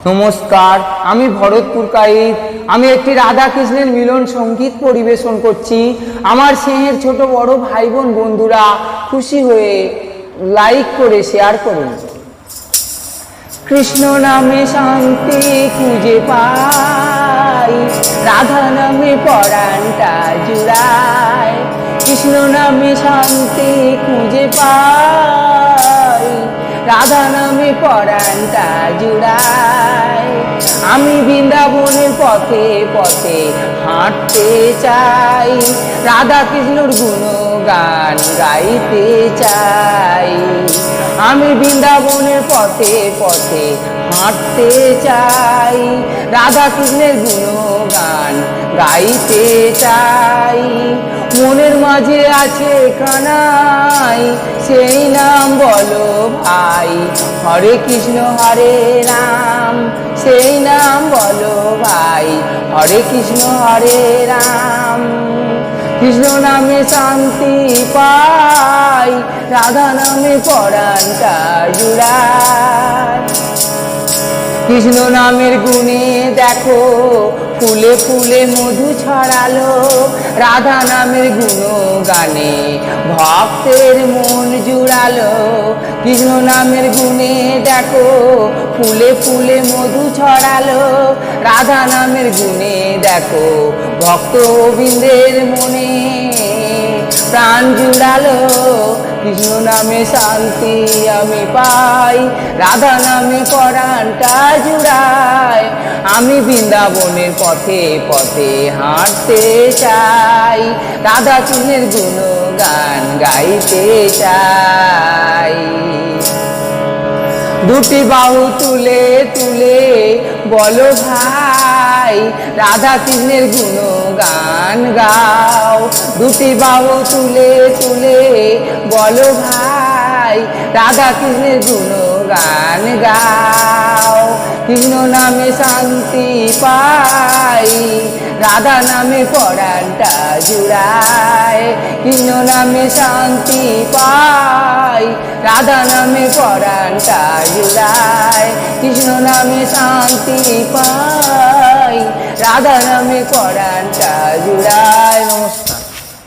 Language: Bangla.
নমস্কার, আমি ভরতপুর কাইত। আমি একটি রাধা কৃষ্ণের মিলন সঙ্গীত পরিবেশন করছি। আমার স্নেহের ছোট বড় ভাই বোন বন্ধুরা খুশি হয়ে লাইক করে শেয়ার করুন। কৃষ্ণ নামে শান্তি খুঁজে পাই, রাধা নামে পরাণটা জুড়ায়। কৃষ্ণ নামে শান্তি খুঁজে পাই, রাধা নামে পরাণটা জুড়ায়। আমি বৃন্দাবনের পথে পথে হাঁটতে চাই, রাধা কৃষ্ণর গুণগান গাইতে চাই। আমি বৃন্দাবনের পথে পথে হাঁটতে চাই, রাধা কৃষ্ণের গুণগান গাইতে চাই। মনের মাঝে আছে কানাই, সেই নাম বলো ভাই। হরে কৃষ্ণ হরে রাম, সেই নাম বলো ভাই। হরে কৃষ্ণ হরে রাম। কৃষ্ণ নামে শান্তি পাই, রাধা নামে পরাণটা জুড়ায়। কৃষ্ণ নামের গুণে দেখো ফুলে ফুলে মধু ছড়ালো, রাধা নামের গুণগানে ভক্তের মন জুড়ালো। কৃষ্ণ নামের গুণে দেখো ফুলে ফুলে মধু ছড়ালো, রাধা নামের গুণে দেখো ভক্ত গোবিন্দের মনে প্রাণ জুড়ালো। কৃষ্ণ নামে শান্তি আমি পাই, রাধা নামে পরাণটা জুড়ায়। আমি বৃন্দাবনের পথে পথে হাঁটতে চাই, রাধা কৃষ্ণের গুণগান গাইতে চাই। দুটি বাহু তুলে তুলে বলো ভাই, রাধা কৃষ্ণের গুণগান গাও। দুটি বাহু তুলে তুলে বলো ভাই, রাধা কৃষ্ণের গুণগান গাও। কৃষ্ণ নামে শান্তি পাই, রাধা নামে পরাণটা জুড়ায়। কৃষ্ণ নামে শান্তি পাই, রাধা নামে পরাণটা জুড়ায়। কৃষ্ণ নামে শান্তি পাই, রাধা নামে পরাণটা জুড়ায়।